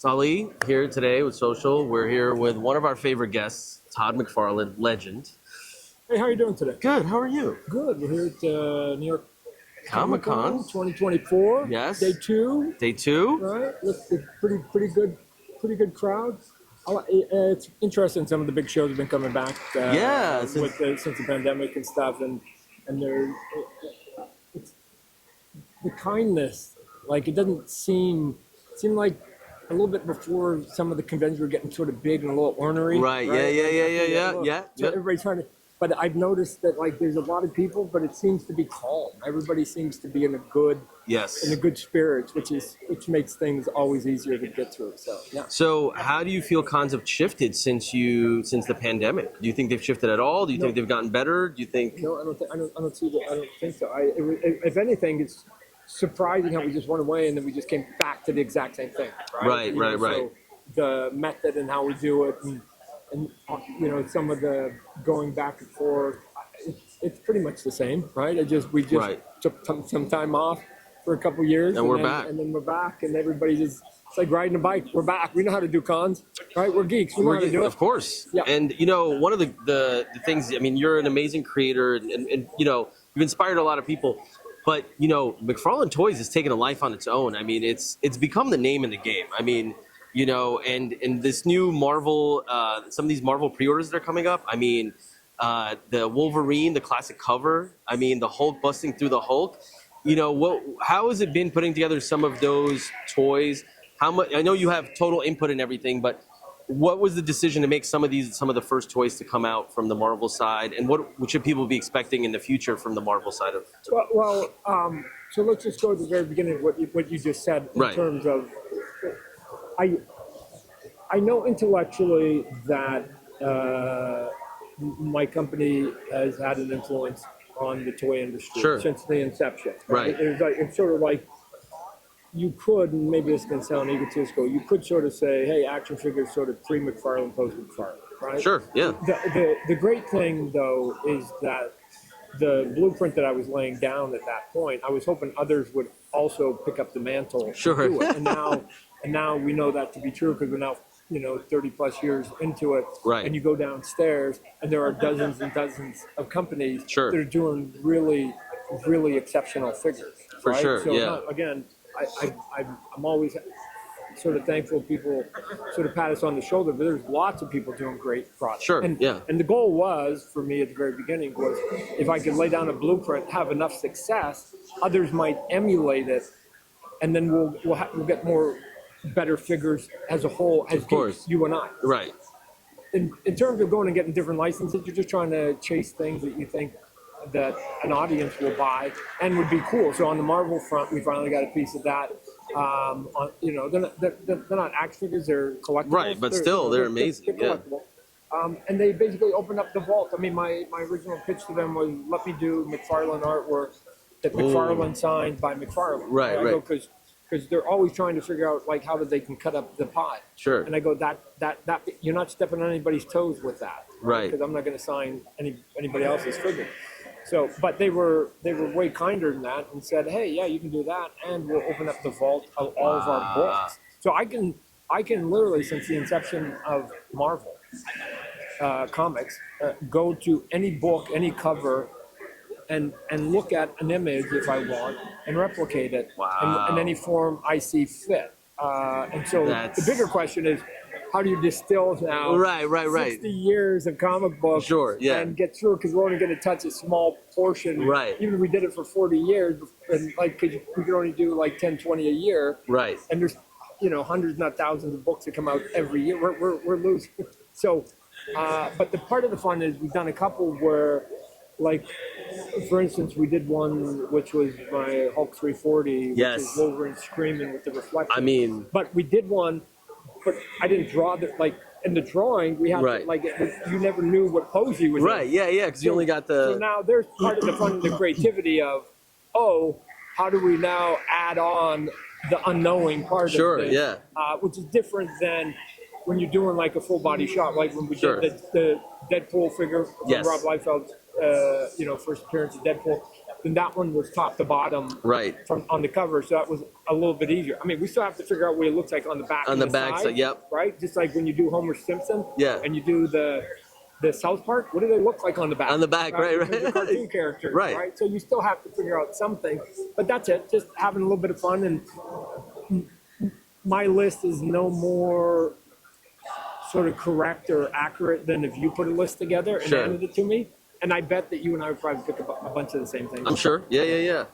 Ali here today with Social. We're here with one of our favorite guests, Todd McFarlane, legend. Hey, how are you doing today? Good. How are you? Good. We're here at New York Comic-Con 2024. Yes. Day two. Day two. Right. It's pretty good crowd. It's interesting. Some of the big shows have been coming back. Yeah. Since the pandemic and stuff, and it's the kindness. Like it doesn't seem like a little bit before some of the conventions were getting sort of big and a little ornery. Right. Yeah. So everybody's trying to. But I've noticed that like there's a lot of people, but it seems to be calm. Everybody seems to be in a good spirits, which makes things always easier to get through. So yeah. So how do you feel cons have shifted since the pandemic? Do you think they've shifted at all? Do you think they've gotten better? Do you think? No, I don't think so. If anything, it's surprising how we just went away and then we just came back to the exact same thing. Right. So the method and how we do it. And some of the going back and forth, it's pretty much the same, right? We just took some time off for a couple years, and we're back, and then we're back, and everybody it's like riding a bike. We're back. We know how to do cons, right? We're geeks. We know how to do it. Of course. Yeah. And one of the things. I mean, you're an amazing creator, and you've inspired a lot of people. But McFarlane Toys has taken a life on its own. I mean, it's become the name in the game. I mean. And this new Marvel, some of these Marvel pre-orders that are coming up. I mean, the Wolverine, the classic cover. I mean, the Hulk busting through the Hulk. How has it been putting together some of those toys? How much? I know you have total input in everything, but what was the decision to make some of the first toys to come out from the Marvel side, and what should people be expecting in the future from the Marvel side of? So let's just go to the very beginning of what you just said in terms of. I know intellectually that my company has had an influence on the toy industry since the inception. Right. It's sort of like you could, and maybe this can sound egotistical, you could sort of say, hey, action figures sort of pre-McFarlane, post-McFarlane, right? Sure, yeah. The great thing, though, is that the blueprint that I was laying down at that point, I was hoping others would also pick up the mantle. Sure. And do it. And now we know that to be true because we're now 30 plus years into it. Right. And you go downstairs and there are dozens and dozens of companies that are doing really, really exceptional figures. For right? sure. So again, I'm always sort of thankful people sort of pat us on the shoulder, but there's lots of people doing great products. Sure. And the goal was for me at the very beginning was if I could lay down a blueprint, have enough success, others might emulate it, and then we'll get more better figures as a whole, as geeks, you and I. Right. In terms of going and getting different licenses, you're just trying to chase things that you think that an audience will buy and would be cool. So on the Marvel front, we finally got a piece of that. They're not action figures; they're collectibles. Right, but still, they're amazing. They're collectible. And they basically opened up the vault. I mean, my original pitch to them was, let me do McFarlane artwork that McFarlane signed by McFarlane. Right. Because they're always trying to figure out like how they can cut up the pie. Sure. And I go that you're not stepping on anybody's toes with that. Right. Because I'm not going to sign anybody else's figure. So, but they were way kinder than that and said, hey, yeah, you can do that, and we'll open up the vault of all of our books. So I can literally, since the inception of Marvel comics, go to any book, any cover, and look at an image if I want and replicate it in any form I see fit. And so the bigger question is, how do you distill now 60 years of comic books and get through it? Because we're only going to touch a small portion. Right. Even if we did it for 40 years, and cause we could only do 10, 20 a year. Right. And there's hundreds, not thousands of books that come out every year. We're losing. So, but the part of the fun is we've done a couple where, for instance, we did one which was my Hulk 340, which is Wolverine screaming with the reflection. I mean, but we did one. But I didn't draw in the drawing. We had you never knew what pose he was in. Right, yeah, because you only got the. So now there's part of the fun, the creativity of, how do we now add on the unknowing part of this? Which is different than when you're doing a full body shot, like when we did the Deadpool figure from Rob Liefeld's, first appearance of Deadpool. then that one was top to bottom Right. from on the cover, so that was a little bit easier. I mean, we still have to figure out what it looks like on the back. On and the back side, yep. Right, just like when you do Homer Simpson, Yeah. and you do the South Park. What do they look like on the back? On the back, right. Because they're cartoon characters, Right. So you still have to figure out something, but that's it. Just having a little bit of fun, and my list is no more sort of correct or accurate than if you put a list together and Sure. handed it to me. And I bet that you and I would probably pick a bunch of the same things. I'm sure. Yeah.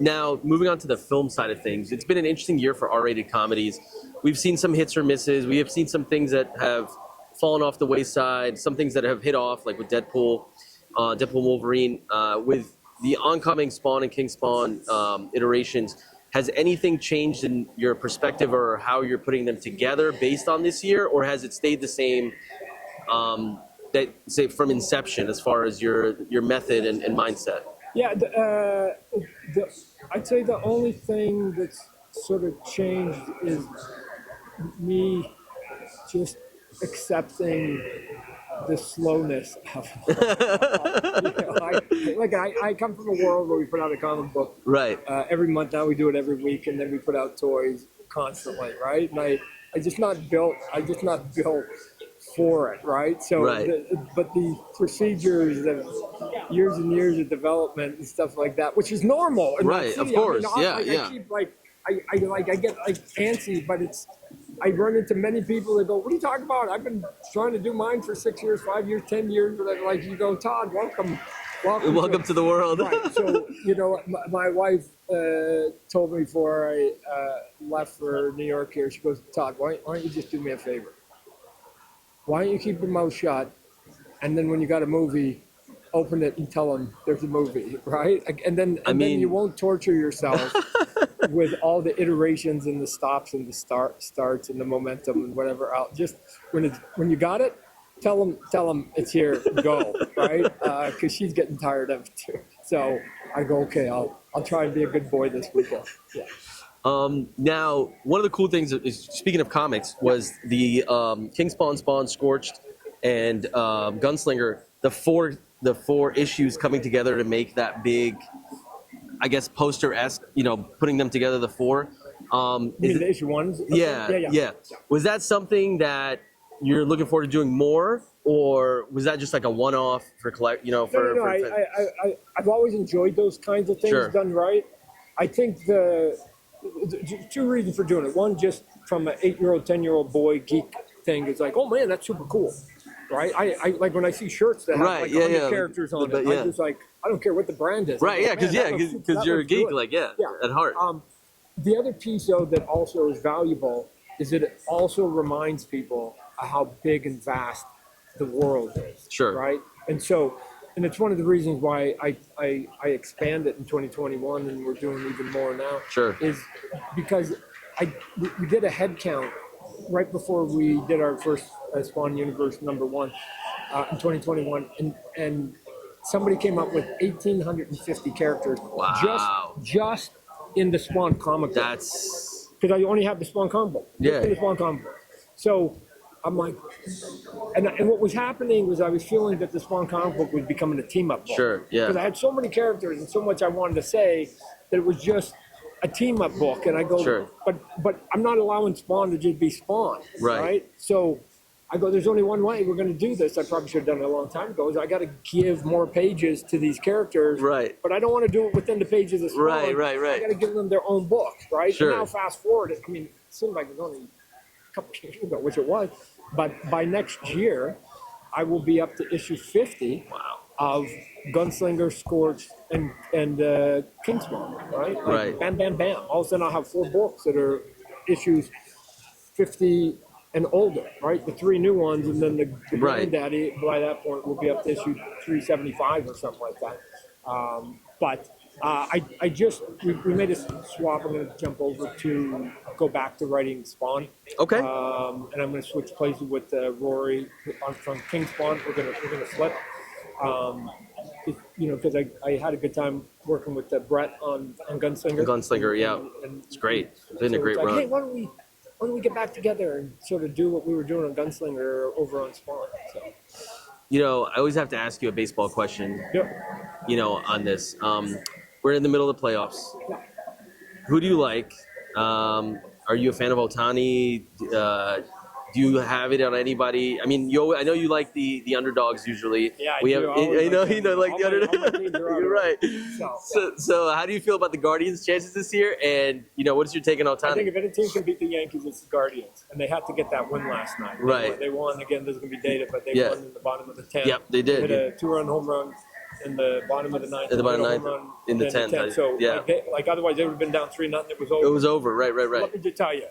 Now, moving on to the film side of things, it's been an interesting year for R-rated comedies. We've seen some hits or misses. We have seen some things that have fallen off the wayside, some things that have hit off, like with Deadpool and Wolverine. With the oncoming Spawn and King Spawn iterations, has anything changed in your perspective or how you're putting them together based on this year, or has it stayed the same? That say from inception, as far as your method and mindset. Yeah, I'd say the only thing that's sort of changed is me just accepting the slowness of it. I come from a world where we put out a comic book Right. every month. Now we do it every week, and then we put out toys constantly, right? And I just not built for it, right? So, Right. But the procedures of years and years of development and stuff like that, which is normal. In Right, that of city. course, I yeah. keep I get antsy, but I run into many people that go, "What are you talking about? I've been trying to do mine for 6 years, 5 years, 10 years." But like you go, Todd, welcome Welcome to the world. Right. So, my wife told me before I left for New York here, she goes, Todd, why don't you just do me a favor? Why don't you keep your mouth shut, and then when you got a movie, open it and tell them there's a movie, right? And then you won't torture yourself with all the iterations and the stops and the starts and the momentum and whatever else. Just when you got it, tell them it's here, go, right? Because she's getting tired of it too. So I go, okay, I'll try and be a good boy this weekend. Yeah. Now, one of the cool things is, speaking of comics, was the King Spawn, Scorched, and Gunslinger. The four issues coming together to make that big, I guess, poster-esque. Putting them together, the four. The issue ones? Yeah. Was that something that you're looking forward to doing more, or was that just like a one-off for collect? No. I've always enjoyed those kinds of things done right. I think the two reasons for doing it. One, just from an 8-year-old, 10-year-old boy geek thing, is like, oh man, that's super cool, right? I like when I see shirts that have like 100 characters on it. I'm just like, I don't care what the brand is. Right? Yeah, because you're a geek, good. At heart. The other piece though that also is valuable is that it also reminds people how big and vast the world is. Sure. Right? And so, and it's one of the reasons why I expanded in 2021 and we're doing even more now. Sure. Is because we did a head count right before we did our first Spawn Universe #1 in 2021, and somebody came up with 1,850 characters. Wow. Just in the Spawn comic book. That's because I only have the Spawn comic book. Yeah. In the Spawn comic book. So I'm like, and what was happening was I was feeling that the Spawn comic book was becoming a team-up book. Sure, yeah. Because I had so many characters and so much I wanted to say that it was just a team-up book. And I go, Sure. but I'm not allowing Spawn to just be Spawn. Right. So I go, there's only one way we're going to do this. I probably should have done it a long time ago. Is I got to give more pages to these characters. Right. But I don't want to do it within the pages of Spawn. Right. I got to give them their own book, right? Sure. And now fast forward, it seemed like it was only a couple years ago, which it was. But by next year, I will be up to issue 50 of Gunslinger, Scorched, and King Spawn, right? Right. Bam, bam, bam. All of a sudden, I'll have 4 books that are issues 50 and older, right? The 3 new ones, and then the granddaddy, by that point, will be up to issue 375 or something like that. We made a swap. I'm going to jump over to go back to writing Spawn. Okay. And I'm going to switch places with Rory from King Spawn. We're going to flip. Because I had a good time working with Brett on Gunslinger. Gunslinger, yeah. And it's great. It's been a great run. Hey, why don't we get back together and sort of do what we were doing on Gunslinger over on Spawn? So. I always have to ask you a baseball question. Yep. on this. We're in the middle of the playoffs. Who do you like? Are you a fan of Ohtani? Do you have it on anybody? I mean, I know you like the underdogs usually. Yeah, we do. have. I know you know like the all my teams underdogs. are You're right. So, So how do you feel about the Guardians' chances this year? And what's your take on Ohtani? I think if any team can beat the Yankees, it's the Guardians, and they had to get that win last night. Right. They won again. There's going to be data, but they won in the bottom of the 10th. Yep, they did. Hit a 2-run home run in the bottom of the 9th. In the bottom of the 9th. In the 10th. So yeah. like otherwise they would have been down 3-0. It was over. It was over. Right. Let me just tell you.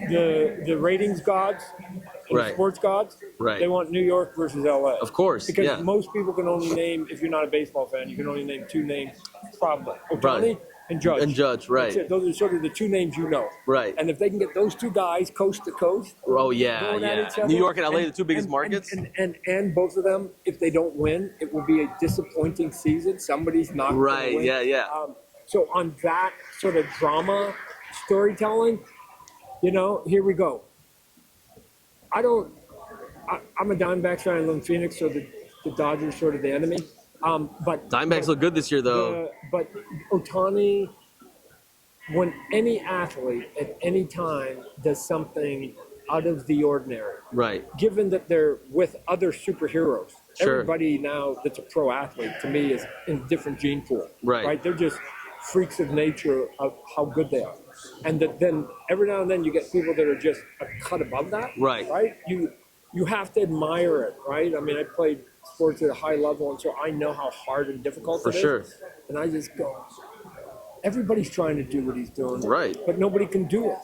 The ratings gods and the sports gods, they want New York versus LA. Of course, because most people can only name, if you're not a baseball fan, you can only name two names, probably Ohtani and Judge. And Judge, right? That's it. Those are sort of the two names you know. Right. And if they can get those two guys coast to coast, oh yeah. New York and LA, the two biggest markets. And both of them, if they don't win, it will be a disappointing season. Somebody's not going to win. Yeah. So on that sort of drama storytelling. Here we go. I'm a Diamondbacks fan. I live in Phoenix, so the Dodgers sort of the enemy. But Diamondbacks look good this year, though. But Ohtani, when any athlete at any time does something out of the ordinary, right? Given that they're with other superheroes, sure. Everybody now that's a pro athlete to me is in a different gene pool, right? They're just freaks of nature of how good they are. And then every now and then you get people that are just a cut above that. Right? You have to admire it, right? I mean, I played sports at a high level, and so I know how hard and difficult it is. For sure. And I just go, everybody's trying to do what he's doing. Right. But nobody can do it.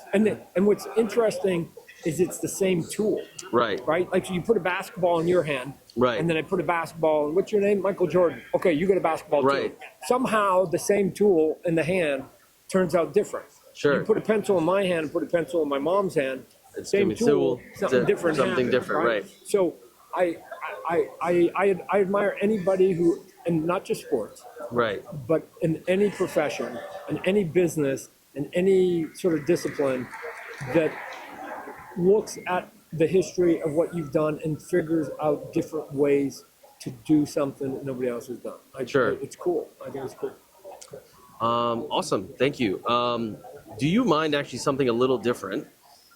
And what's interesting is it's the same tool. Right. Like, so you put a basketball in your hand. Right. And then I put a basketball, and what's your name? Michael Jordan. Okay, you get a basketball too. Somehow the same tool in the hand turns out different. Sure. You put a pencil in my hand and put a pencil in my mom's hand. It's same tool, something different. Something different, right? So I admire anybody who, and not just sports, right? But in any profession, in any business, in any sort of discipline, that looks at the history of what you've done and figures out different ways to do something that nobody else has done. It's cool. I think it's cool. Awesome. Thank you. Do you mind actually something a little different?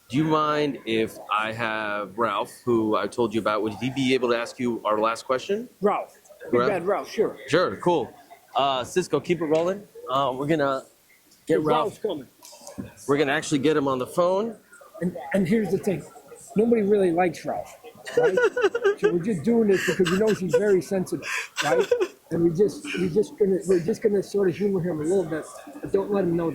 Do you mind if I have Ralph, who I told you about, would he be able to ask you our last question? Ralph. Big bad Ralph, sure. Sure, cool. Cisco, keep it rolling. We're going to get Ralph. Coming. We're going to actually get him on the phone. And here's the thing. Nobody really likes Ralph, right? So we're just doing this because we know he's very sensitive, right? And we're just gonna sort of humor him a little bit, but don't let him know.